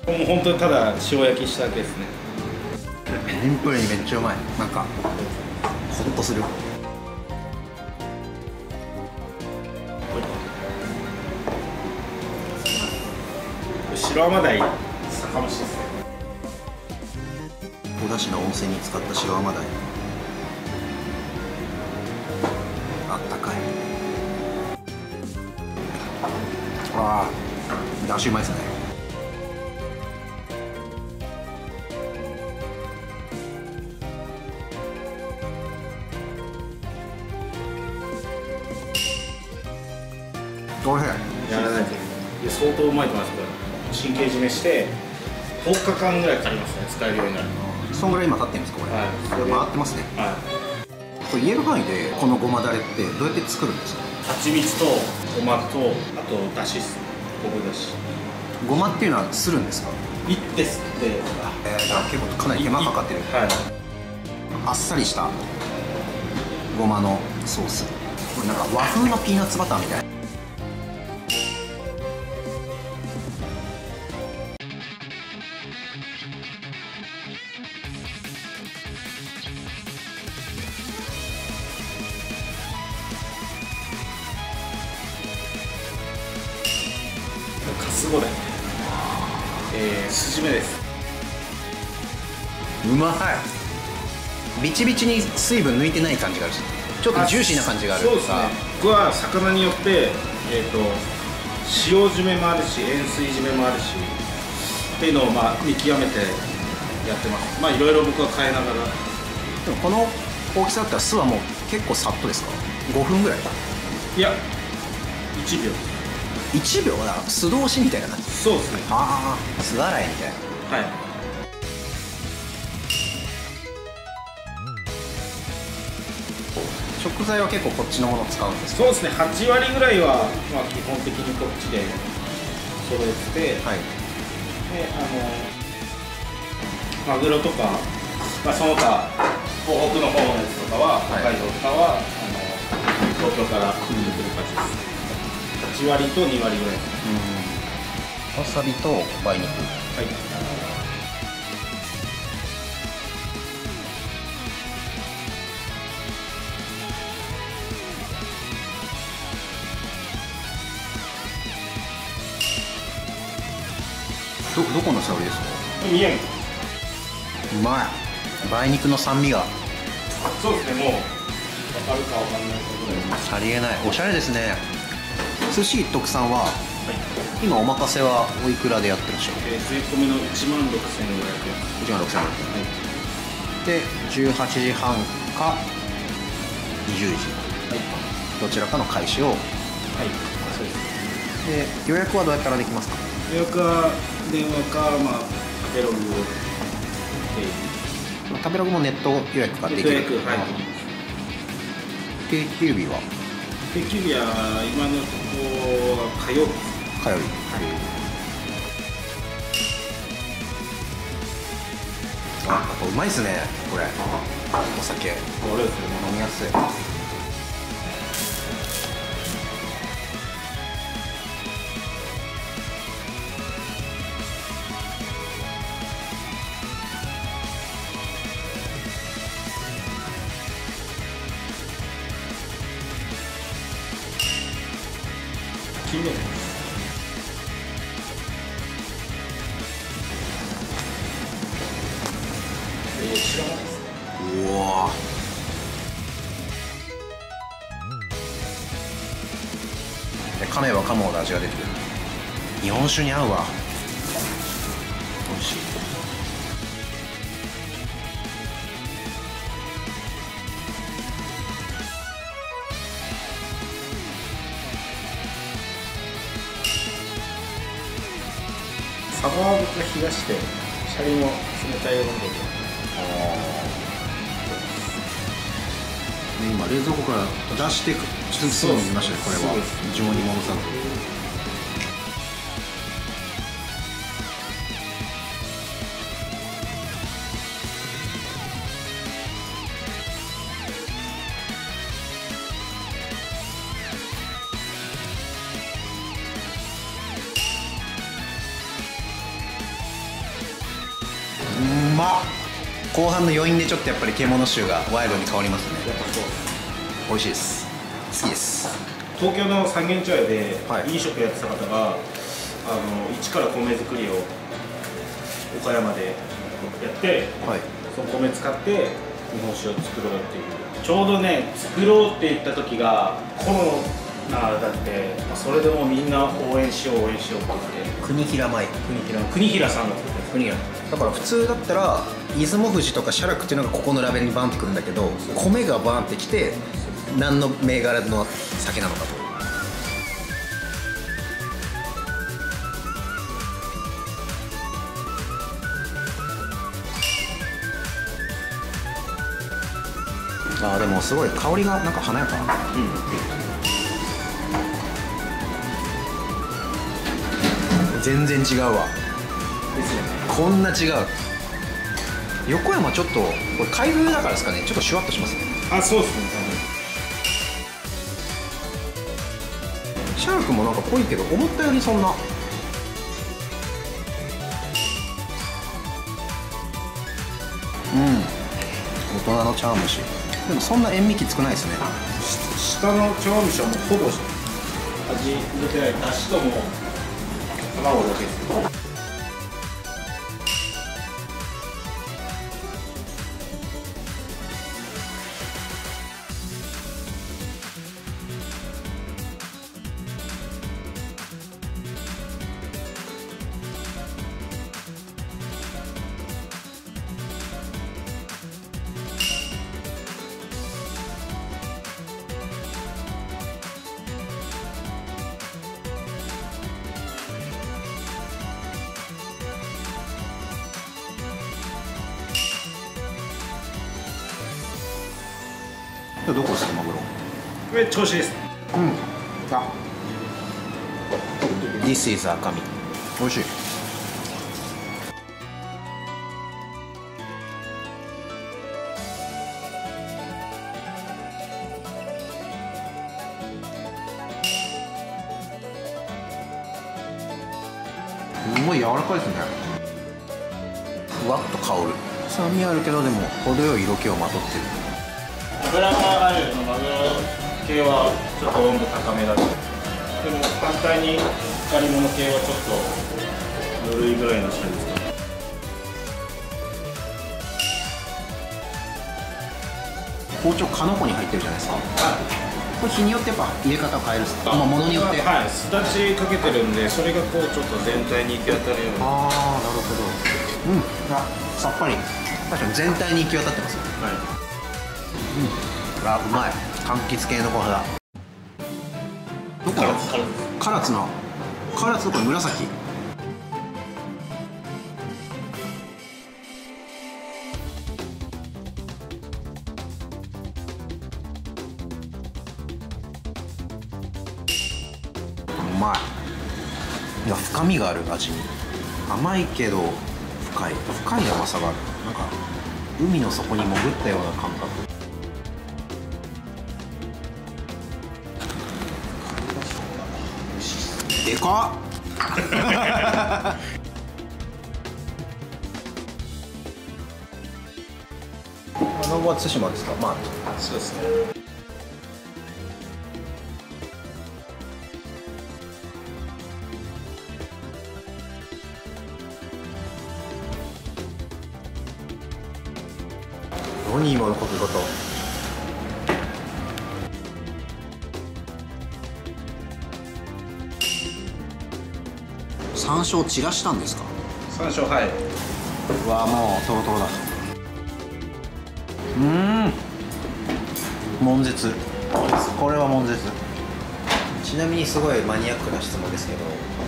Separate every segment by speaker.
Speaker 1: もう本当にただ塩焼きしただけですね。
Speaker 2: シンプルにめっちゃうまい。なんかホッとする。
Speaker 1: 白甘鯛酒蒸しですね。
Speaker 2: お出汁の温泉に使った白甘鯛、あったかい。ああ、出汁うまいですね。おいしい。
Speaker 1: やらないと相当うまいと思います。これ神経締めして10日間ぐらいかかりますね、使えるようになる。
Speaker 2: そんぐらい今経ってるんですかこれ。
Speaker 1: はい、
Speaker 2: これ回ってますね。
Speaker 1: はい。
Speaker 2: これ言える範囲でこのごまだれってどうやって作るんですか。
Speaker 1: 蜂蜜とごまとあとだしっす。昆布だし。
Speaker 2: ごまっていうのはするんですか。
Speaker 1: いってすって。
Speaker 2: じゃあ結構かなり手間かかってる。
Speaker 1: はい。
Speaker 2: あっさりしたごまのソース。これなんか和風のピーナッツバターみたいな。
Speaker 1: かすごだよ。筋目です。
Speaker 2: うまい。ビチビチに水分抜いてない感じがあるし、ちょっとジューシーな感じがある。
Speaker 1: そうですね。僕は魚によって塩締めもあるし塩水締めもあるしっていうのを見極めてやってます。いろいろ僕は変えながら。
Speaker 2: でもこの大きさだったら酢はもう結構さっとですか。5分ぐらい。
Speaker 1: いや1秒。
Speaker 2: 1秒だ。酢通しみたいな感じ。
Speaker 1: そうですね。
Speaker 2: ああ、酢洗いみたいな。
Speaker 1: はい。
Speaker 2: 食材は結構こっちのものを使うんですか。
Speaker 1: そうですね。8割ぐらいは基本的にこっちで揃えてて、はい。でマグロとか、その他東北の方のやつとかは、北海道とかは東京から来る感じです。8割と2割ぐらい。
Speaker 2: わさびと梅肉。
Speaker 1: はい。
Speaker 2: どこの香りですか。
Speaker 1: 宮城。
Speaker 2: うまい。梅肉の酸味が。
Speaker 1: そうですね。もう分かるか分かんないことで。
Speaker 2: さりげない。おしゃれですね。寿司一徳さんは、今お任せはおいくらでやってらっしゃる。
Speaker 1: 税込みの16,500円。
Speaker 2: 16,500円。で18時半か20時、どちらかの開始を。はい、
Speaker 1: そうです。
Speaker 2: で予約はどうやったらできますか。
Speaker 1: 予約は電話か食べログ
Speaker 2: 食べログもネット予約ができる。
Speaker 1: はい。
Speaker 2: 定休日は
Speaker 1: 定休日は今のところは火曜日。
Speaker 2: 火曜日。やっぱうまいですねこれ。お酒
Speaker 1: これですね。
Speaker 2: 飲みやすい。
Speaker 1: 金目です。白米です。
Speaker 2: うわー。噛めば噛むほど味が出てくる。日本酒に合うわ。美味しい。
Speaker 1: サバは僕が冷やしてシャリも冷たい温度で。
Speaker 2: 今冷蔵庫から出してすぐに見ましたね。これは常温に戻さず。うまっ。後半の余韻でちょっとやっぱり獣臭がワイルドに変わりますね。
Speaker 1: やっぱそう。
Speaker 2: 美味しいです。好きです。
Speaker 1: 東京の三軒茶屋で
Speaker 2: はい
Speaker 1: 飲食やってた方が、一から米作りを岡山でやって、
Speaker 2: はい。
Speaker 1: その米使って日本酒を作ろうっていう。ちょうどね、作ろうって言った時がコロナだって、それでもみんな応援しようって言って、
Speaker 2: 国平米。
Speaker 1: 国平さんが作ってる。
Speaker 2: 国平。だから普通だったら出雲富士とか写楽っていうのがここのラベルにバンってくるんだけど、米がバンってきて何の銘柄の酒なのかと。あーでもすごい香りがなんか華やかな。全然違うわ。
Speaker 1: ですよね。
Speaker 2: こんな違う。横山ちょっとこれ開封だからですかね、ちょっとシュワッとしますね。
Speaker 1: あ、そうですね。
Speaker 2: シャークもなんか濃いけど思ったよりそんな。大人の茶碗蒸しでもそんな塩味きつくないですね。
Speaker 1: 下の茶碗蒸しはもうほぼ味出てない。だしとも卵だけです。
Speaker 2: どこですかマグロ。
Speaker 1: これ調子です。
Speaker 2: あ This is 赤身。美味しい。すごい柔らかいですね。ふわっと香る。酸味あるけどでも程よい色気をまとってる。
Speaker 1: 脂があるマグロ系はちょっと温度高めだと。でも反対に光り物系はちょっとぬるいぐらいの下ですか。
Speaker 2: 包丁かのこに入ってるじゃないですか。
Speaker 1: はい。
Speaker 2: これ日によってやっぱ入れ方を変えるっすか。まあ物によって。
Speaker 1: はい。すだちかけてるんで、それがこうちょっと全体に行き当たるように。
Speaker 2: ああ、なるほど。あ、さっぱり。確かに全体に行き渡ってますよ。
Speaker 1: はい。
Speaker 2: あ、うまい。柑橘系のご飯だ。どこだ。唐津の。唐津のこれ紫。うまい。いや、深みがある味に。甘いけど深い甘さがある。なんか海の底に潜ったような感覚。でかっあのは対馬ですか。まあ
Speaker 1: そうですね。
Speaker 2: 何今のかけ方。山椒散らしたんですか。
Speaker 1: 山椒、はい。
Speaker 2: うわもうトロトロだ。悶絶。これは悶絶。ちなみにすごいマニアックな質問ですけど、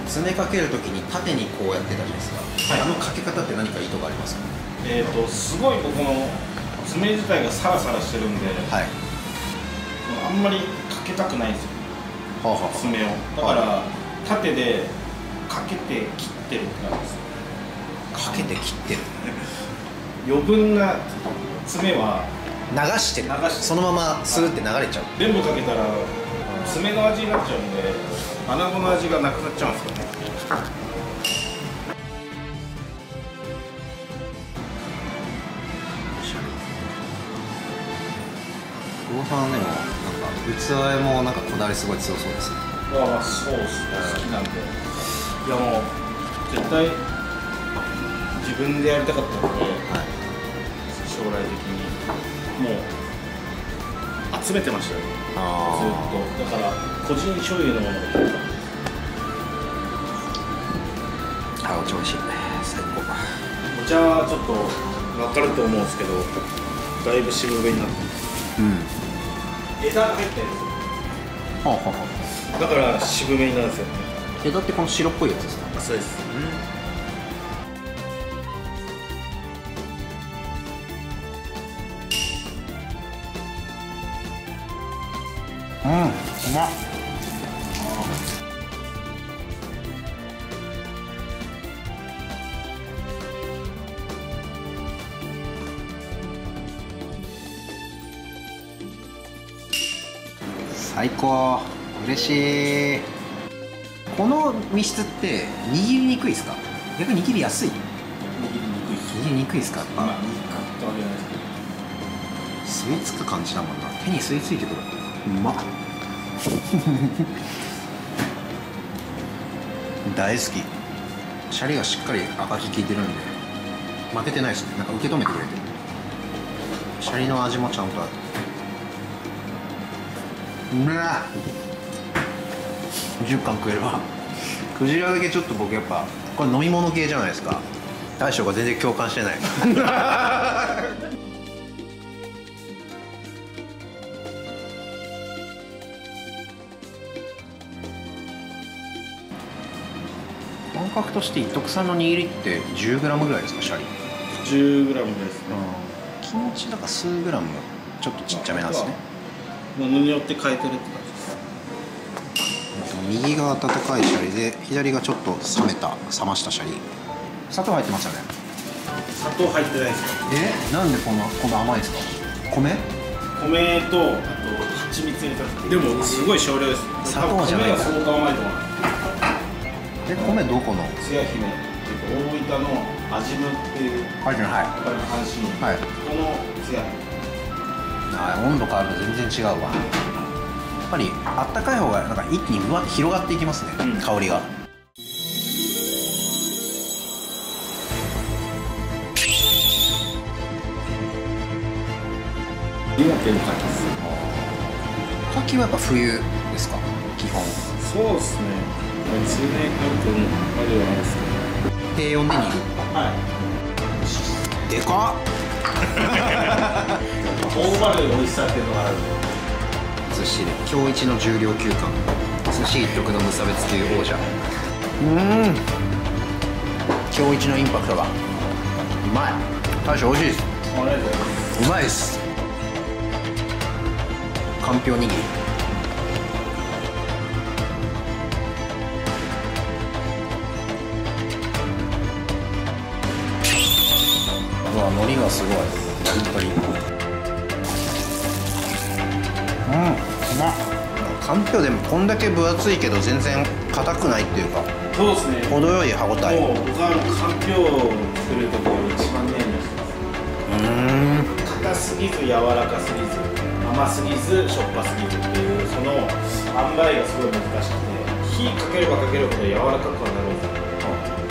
Speaker 2: 詰めかけるときに縦にこうやってたじゃないですか、はい、あのかけ方って何か意図がありますか。
Speaker 1: すごいここの爪自体がサラサラしてるんで、
Speaker 2: はい、
Speaker 1: あんまりかけたくないんですよ、爪を。だから縦でかけて切ってるって感じです。
Speaker 2: かけて切ってる。
Speaker 1: 余分な爪は
Speaker 2: 流してる。そのままスルって流れちゃう。
Speaker 1: 全部かけたら爪の味になっちゃうんで、穴子の味がなくなっちゃうんですよね。
Speaker 2: 久保さんでもなんか器もなんかこだわりすごい強そうですね。
Speaker 1: ああ、そうですね、好きなんで。いやもう絶対自分でやりたかったので、はい、将来的にもう集めてましたよ、ずっと。だから個人所有のものが結構あるんです。
Speaker 2: あ、お茶美味しい、最高。
Speaker 1: お茶はちょっと分かると思うんですけど、だいぶ渋めになってます。枝が入ってるんですよ。だから渋めになるんですよ。
Speaker 2: 枝ってこの白っぽいやつですか？
Speaker 1: そうです。
Speaker 2: うまっ。最高、嬉しい。この密室って握りにくいですか？逆に握りやすい？握りにくいですか？
Speaker 1: まあ、いいかってわけじゃないですけど、
Speaker 2: 吸い付く感じだもんな。手に吸い付いてくる。うまっ。大好き。シャリがしっかり赤き効いてるんで負けてないですね。なんか受け止めてくれてる。シャリの味もちゃんとある。うめえ。10貫食えるわ。クジラだけちょっと僕やっぱこれ飲み物系じゃないですか。大将が全然共感してない。感覚として特産の握りって 10g ぐらいですか？シャリ
Speaker 1: 10g ですね。
Speaker 2: 気持ちだから数グラムちょっとちっちゃめなんですね。
Speaker 1: ものによって変えてるって感じです。
Speaker 2: 右が温かいシャリで左がちょっと冷ましたシャリ。砂糖入ってますよね？
Speaker 1: 砂糖入ってないですよ。
Speaker 2: なんでこんな甘いですか？米
Speaker 1: とあと蜂蜜入れたんです。でもすごい少量です。
Speaker 2: 砂糖じゃないか。
Speaker 1: 米が相当甘いと思う。
Speaker 2: 米どこの？
Speaker 1: つや姫、大分の味むっていう。
Speaker 2: はい。
Speaker 1: 阪神。はい。このつや姫。
Speaker 2: 温度変わると全然違うわ。やっぱりあったかい方がなんか一気にうわって広がっていきますね、香りが。
Speaker 1: 岩手の牡蠣です。
Speaker 2: 牡蠣はやっぱ冬ですか？基本。
Speaker 1: そうですね。数年あると思うまではないですけど。
Speaker 2: 低温で煮る。
Speaker 1: はい。
Speaker 2: でかっ。
Speaker 1: 頬張る美味しさっていうのがあるんで。
Speaker 2: 寿司で今日一の重量級感。寿司一徳の無差別級王者。今日一のインパクトがうまい。大将美味しいです。
Speaker 1: ありがとうございます。
Speaker 2: うまいです。かんぴょう握り。うわ、海苔がすごい。本当に。うまっ。かんぴょうでもこんだけ分厚いけど全然硬くないっていうか。
Speaker 1: そうですね。
Speaker 2: 程よい歯ごたえ。
Speaker 1: もう僕はかんぴょうを作るところが一番ねんです。硬すぎず柔らかすぎず甘すぎずしょっぱすぎずっていうその塩梅がすごい難しくて、火かければかけるほど柔らかくはなるんで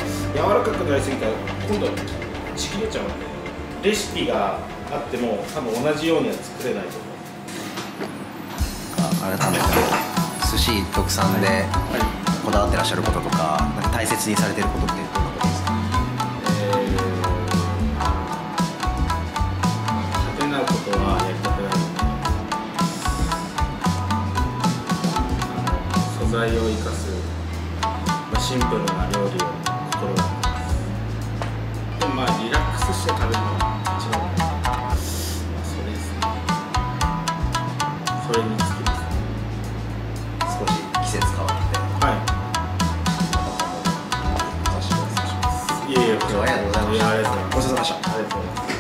Speaker 1: すけど、柔らかくなりすぎたら今度はちぎれちゃうんで、レシピがあっても多分同じようには作れないと思う。
Speaker 2: 改めて寿司特産でこだわってらっしゃることとか、なんか大切にされてることってどんなことですか？
Speaker 1: 派手なことはやりたくないので、素材を生かす、シンプルな料理を心がけます。でもリラックスして食べるのが一番それですね。それにつきます。いや、ありがとうございます。
Speaker 2: ごちそうさまでした。
Speaker 1: ありがとうございます。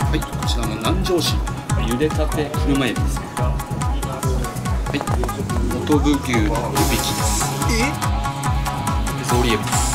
Speaker 3: はい、こちらの南城市茹でたて車エビですね。はい、元部牛の湯引きです。ソーリエビです。